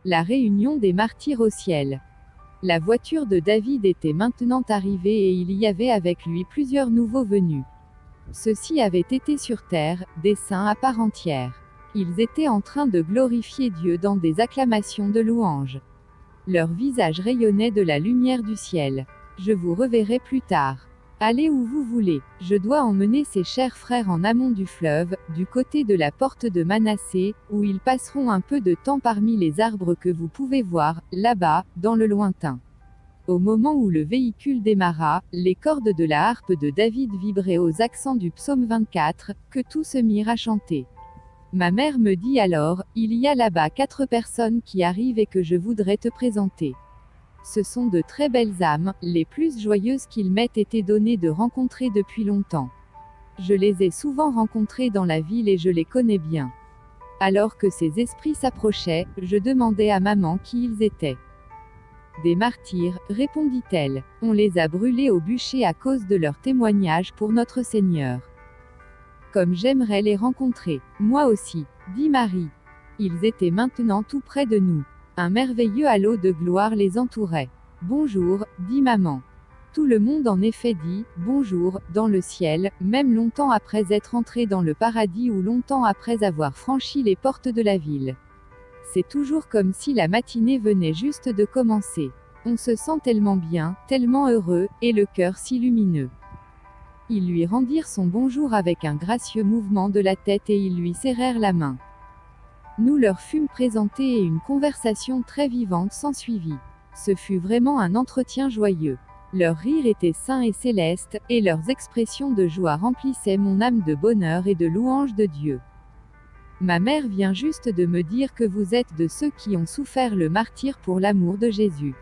La réunion des martyrs au ciel. La voiture de David était maintenant arrivée et il y avait avec lui plusieurs nouveaux venus. Ceux-ci avaient été sur terre, des saints à part entière. Ils étaient en train de glorifier Dieu dans des acclamations de louanges. Leurs visages rayonnaient de la lumière du ciel. Je vous reverrai plus tard. Allez où vous voulez. Je dois emmener ces chers frères en amont du fleuve, du côté de la porte de Manassé, où ils passeront un peu de temps parmi les arbres que vous pouvez voir, là-bas, dans le lointain. Au moment où le véhicule démarra, les cordes de la harpe de David vibraient aux accents du psaume 24, que tous se mirent à chanter. Ma mère me dit alors, il y a là-bas 4 personnes qui arrivent et que je voudrais te présenter. Ce sont de très belles âmes, les plus joyeuses qu'il m'ait été donné de rencontrer depuis longtemps. Je les ai souvent rencontrées dans la ville et je les connais bien. Alors que ces esprits s'approchaient, je demandai à maman qui ils étaient. Des martyrs, répondit-elle. On les a brûlés au bûcher à cause de leur témoignage pour notre Seigneur. Comme j'aimerais les rencontrer. Moi aussi, dit Marie. Ils étaient maintenant tout près de nous. Un merveilleux halo de gloire les entourait. Bonjour, dit maman. Tout le monde en effet dit « bonjour » dans le ciel, même longtemps après être entré dans le paradis ou longtemps après avoir franchi les portes de la ville. C'est toujours comme si la matinée venait juste de commencer. On se sent tellement bien, tellement heureux, et le cœur si lumineux. Ils lui rendirent son bonjour avec un gracieux mouvement de la tête et ils lui serrèrent la main. Nous leur fûmes présentés et une conversation très vivante s'ensuivit. Ce fut vraiment un entretien joyeux. Leur rire était saint et céleste, et leurs expressions de joie remplissaient mon âme de bonheur et de louange de Dieu. Ma mère vient juste de me dire que vous êtes de ceux qui ont souffert le martyre pour l'amour de Jésus.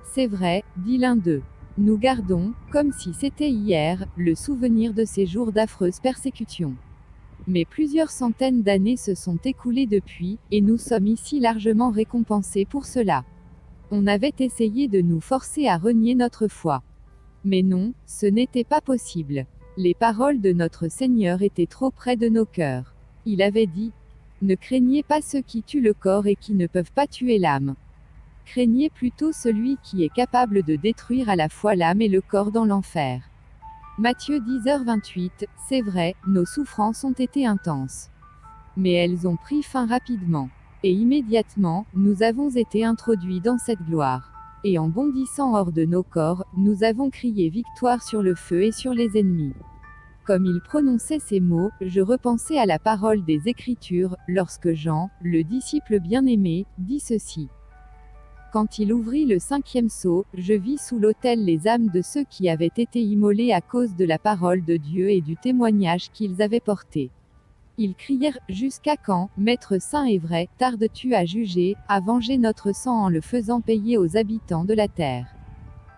C'est vrai, dit l'un d'eux. Nous gardons, comme si c'était hier, le souvenir de ces jours d'affreuses persécutions. Mais plusieurs centaines d'années se sont écoulées depuis, et nous sommes ici largement récompensés pour cela. On avait essayé de nous forcer à renier notre foi. Mais non, ce n'était pas possible. Les paroles de notre Seigneur étaient trop près de nos cœurs. Il avait dit « Ne craignez pas ceux qui tuent le corps et qui ne peuvent pas tuer l'âme. Craignez plutôt celui qui est capable de détruire à la fois l'âme et le corps dans l'enfer. » Matthieu 10h28, c'est vrai, nos souffrances ont été intenses. Mais elles ont pris fin rapidement. Et immédiatement, nous avons été introduits dans cette gloire. Et en bondissant hors de nos corps, nous avons crié victoire sur le feu et sur les ennemis. Comme il prononçait ces mots, je repensais à la parole des Écritures, lorsque Jean, le disciple bien-aimé, dit ceci. Quand il ouvrit le 5e sceau, je vis sous l'autel les âmes de ceux qui avaient été immolés à cause de la parole de Dieu et du témoignage qu'ils avaient porté. Ils crièrent, jusqu'à quand, Maître saint et vrai, tardes-tu à juger, à venger notre sang en le faisant payer aux habitants de la terre?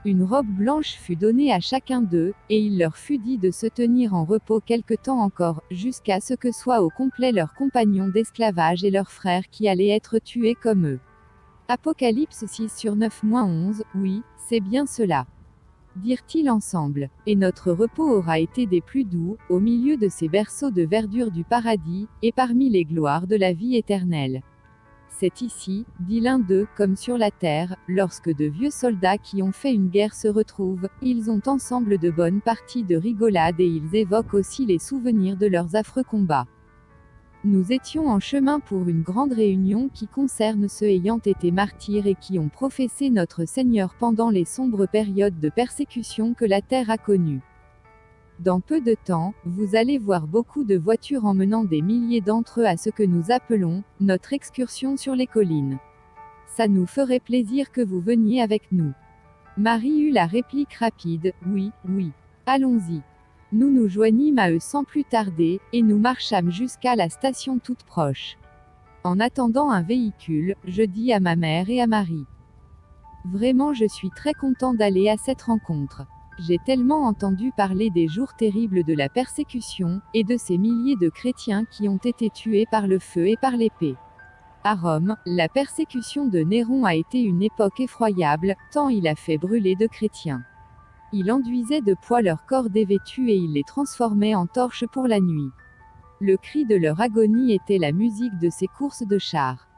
Une robe blanche fut donnée à chacun d'eux, et il leur fut dit de se tenir en repos quelque temps encore, jusqu'à ce que soient au complet leurs compagnons d'esclavage et leurs frères qui allaient être tués comme eux. Apocalypse 6/9-11, oui, c'est bien cela. Dirent-ils ensemble, et notre repos aura été des plus doux, au milieu de ces berceaux de verdure du paradis, et parmi les gloires de la vie éternelle. C'est ici, dit l'un d'eux, comme sur la terre, lorsque de vieux soldats qui ont fait une guerre se retrouvent, ils ont ensemble de bonnes parties de rigolade et ils évoquent aussi les souvenirs de leurs affreux combats. Nous étions en chemin pour une grande réunion qui concerne ceux ayant été martyrs et qui ont professé notre Seigneur pendant les sombres périodes de persécution que la terre a connues. Dans peu de temps, vous allez voir beaucoup de voitures emmenant des milliers d'entre eux à ce que nous appelons notre excursion sur les collines. Ça nous ferait plaisir que vous veniez avec nous. Marie eut la réplique rapide, oui, oui. Allons-y. Nous nous joignîmes à eux sans plus tarder, et nous marchâmes jusqu'à la station toute proche. En attendant un véhicule, je dis à ma mère et à Marie. Vraiment je suis très content d'aller à cette rencontre. J'ai tellement entendu parler des jours terribles de la persécution, et de ces milliers de chrétiens qui ont été tués par le feu et par l'épée. À Rome, la persécution de Néron a été une époque effroyable, tant il a fait brûler de chrétiens. Il enduisait de poids leurs corps dévêtus et il les transformait en torches pour la nuit. Le cri de leur agonie était la musique de ces courses de chars.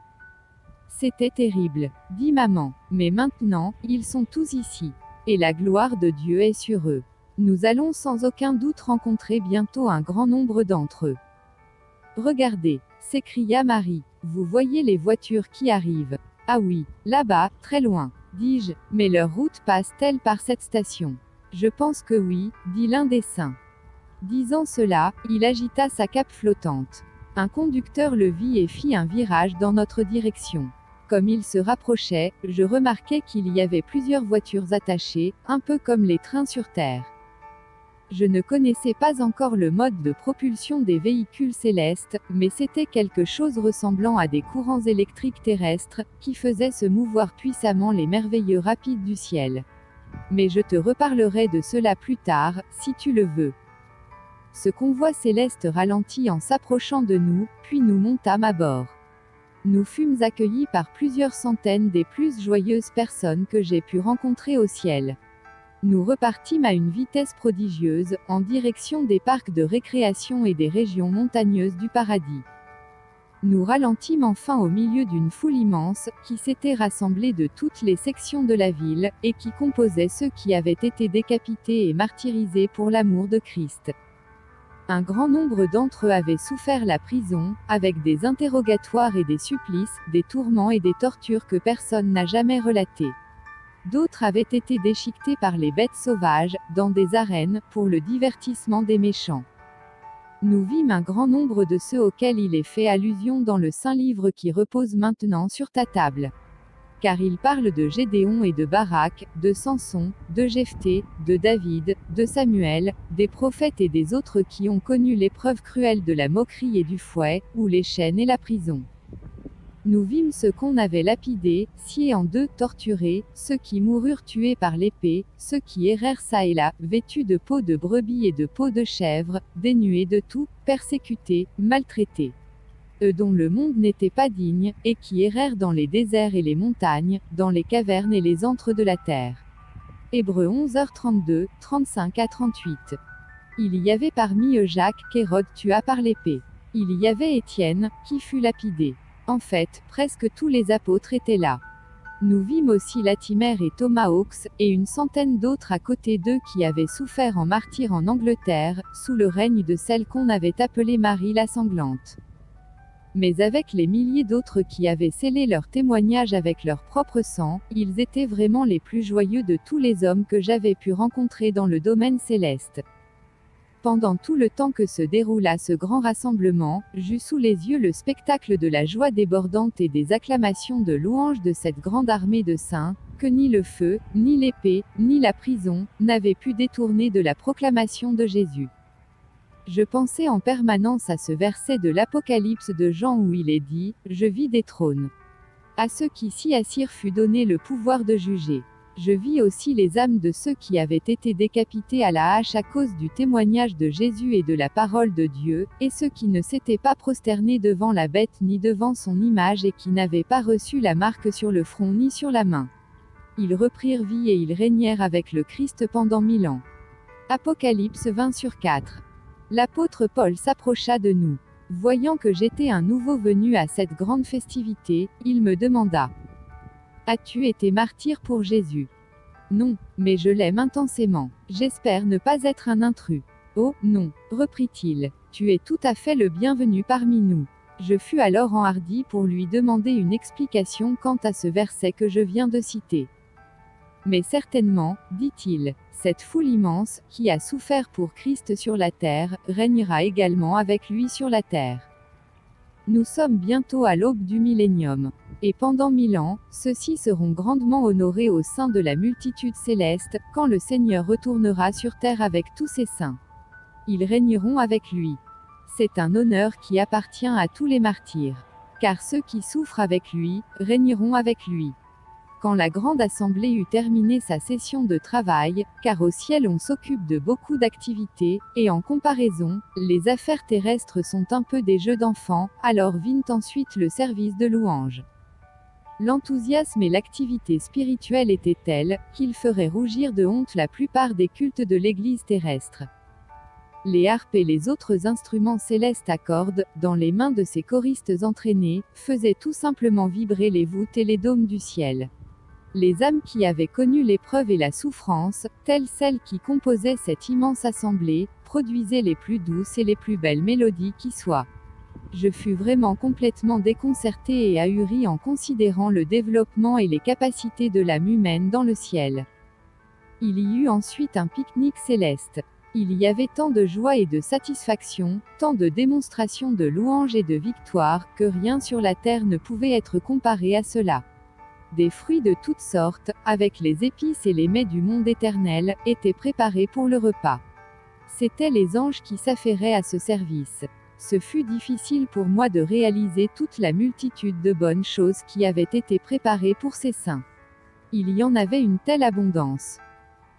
C'était terrible, dit maman, mais maintenant, ils sont tous ici. Et la gloire de Dieu est sur eux. Nous allons sans aucun doute rencontrer bientôt un grand nombre d'entre eux. Regardez, s'écria Marie, vous voyez les voitures qui arrivent. Ah oui, là-bas, très loin, dis-je, mais leur route passe-t-elle par cette station? Je pense que oui, dit l'un des saints. Disant cela, il agita sa cape flottante. Un conducteur le vit et fit un virage dans notre direction. Comme il se rapprochait, je remarquai qu'il y avait plusieurs voitures attachées, un peu comme les trains sur Terre. Je ne connaissais pas encore le mode de propulsion des véhicules célestes, mais c'était quelque chose ressemblant à des courants électriques terrestres, qui faisaient se mouvoir puissamment les merveilleux rapides du ciel. Mais je te reparlerai de cela plus tard, si tu le veux. Ce convoi céleste ralentit en s'approchant de nous, puis nous montâmes à bord. Nous fûmes accueillis par plusieurs centaines des plus joyeuses personnes que j'ai pu rencontrer au ciel. Nous repartîmes à une vitesse prodigieuse, en direction des parcs de récréation et des régions montagneuses du paradis. Nous ralentîmes enfin au milieu d'une foule immense, qui s'était rassemblée de toutes les sections de la ville, et qui composait ceux qui avaient été décapités et martyrisés pour l'amour de Christ. Un grand nombre d'entre eux avaient souffert la prison, avec des interrogatoires et des supplices, des tourments et des tortures que personne n'a jamais relatées. D'autres avaient été déchiquetés par les bêtes sauvages, dans des arènes, pour le divertissement des méchants. Nous vîmes un grand nombre de ceux auxquels il est fait allusion dans le Saint Livre qui repose maintenant sur ta table. Car il parle de Gédéon et de Barak, de Samson, de Jephthé, de David, de Samuel, des prophètes et des autres qui ont connu l'épreuve cruelle de la moquerie et du fouet, ou les chaînes et la prison. Nous vîmes ceux qu'on avait lapidés, sciés en deux, torturés, ceux qui moururent tués par l'épée, ceux qui errèrent çà et là, vêtus de peaux de brebis et de peaux de chèvre, dénués de tout, persécutés, maltraités. Eux dont le monde n'était pas digne, et qui errèrent dans les déserts et les montagnes, dans les cavernes et les antres de la terre. Hébreux 11h32, 35 à 38. Il y avait parmi eux Jacques, qu'Hérode tua par l'épée. Il y avait Étienne, qui fut lapidé. En fait, presque tous les apôtres étaient là. Nous vîmes aussi Latimer et Thomas Hawks, et une centaine d'autres à côté d'eux qui avaient souffert en martyrs en Angleterre, sous le règne de celle qu'on avait appelée Marie la sanglante. Mais avec les milliers d'autres qui avaient scellé leur témoignage avec leur propre sang, ils étaient vraiment les plus joyeux de tous les hommes que j'avais pu rencontrer dans le domaine céleste. Pendant tout le temps que se déroula ce grand rassemblement, j'eus sous les yeux le spectacle de la joie débordante et des acclamations de louange de cette grande armée de saints, que ni le feu, ni l'épée, ni la prison, n'avaient pu détourner de la proclamation de Jésus. Je pensais en permanence à ce verset de l'Apocalypse de Jean où il est dit, « Je vis des trônes. À ceux qui s'y assirent fut donné le pouvoir de juger. » Je vis aussi les âmes de ceux qui avaient été décapités à la hache à cause du témoignage de Jésus et de la parole de Dieu, et ceux qui ne s'étaient pas prosternés devant la bête ni devant son image et qui n'avaient pas reçu la marque sur le front ni sur la main. Ils reprirent vie et ils régnèrent avec le Christ pendant 1000 ans. Apocalypse 20/4. L'apôtre Paul s'approcha de nous. Voyant que j'étais un nouveau venu à cette grande festivité, il me demanda: As-tu été martyr pour Jésus? Non, mais je l'aime intensément. J'espère ne pas être un intrus. Oh, non, reprit-il. Tu es tout à fait le bienvenu parmi nous. Je fus alors enhardi pour lui demander une explication quant à ce verset que je viens de citer. Mais certainement, dit-il, cette foule immense, qui a souffert pour Christ sur la terre, régnera également avec lui sur la terre. Nous sommes bientôt à l'aube du millénium. Et pendant 1000 ans, ceux-ci seront grandement honorés au sein de la multitude céleste, quand le Seigneur retournera sur terre avec tous ses saints. Ils régneront avec lui. C'est un honneur qui appartient à tous les martyrs. Car ceux qui souffrent avec lui, régneront avec lui. Quand la grande assemblée eut terminé sa session de travail, car au ciel on s'occupe de beaucoup d'activités, et en comparaison, les affaires terrestres sont un peu des jeux d'enfants, alors vint ensuite le service de louange. L'enthousiasme et l'activité spirituelle étaient tels, qu'ils feraient rougir de honte la plupart des cultes de l'Église terrestre. Les harpes et les autres instruments célestes à cordes, dans les mains de ces choristes entraînés, faisaient tout simplement vibrer les voûtes et les dômes du ciel. Les âmes qui avaient connu l'épreuve et la souffrance, telles celles qui composaient cette immense assemblée, produisaient les plus douces et les plus belles mélodies qui soient. Je fus vraiment complètement déconcerté et ahuri en considérant le développement et les capacités de l'âme humaine dans le ciel. Il y eut ensuite un pique-nique céleste. Il y avait tant de joie et de satisfaction, tant de démonstrations de louange et de victoire, que rien sur la terre ne pouvait être comparé à cela. Des fruits de toutes sortes, avec les épices et les mets du monde éternel, étaient préparés pour le repas. C'étaient les anges qui s'affairaient à ce service. Ce fut difficile pour moi de réaliser toute la multitude de bonnes choses qui avaient été préparées pour ces saints. Il y en avait une telle abondance.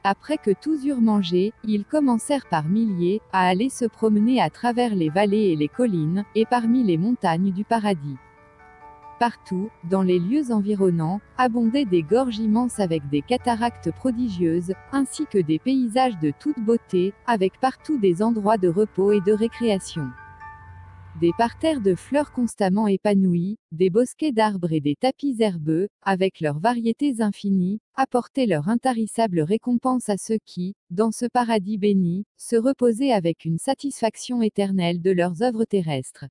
Après que tous eurent mangé, ils commencèrent par milliers, à aller se promener à travers les vallées et les collines, et parmi les montagnes du paradis. Partout, dans les lieux environnants, abondaient des gorges immenses avec des cataractes prodigieuses, ainsi que des paysages de toute beauté, avec partout des endroits de repos et de récréation. Des parterres de fleurs constamment épanouies, des bosquets d'arbres et des tapis herbeux, avec leurs variétés infinies, apportaient leur intarissable récompense à ceux qui, dans ce paradis béni, se reposaient avec une satisfaction éternelle de leurs œuvres terrestres.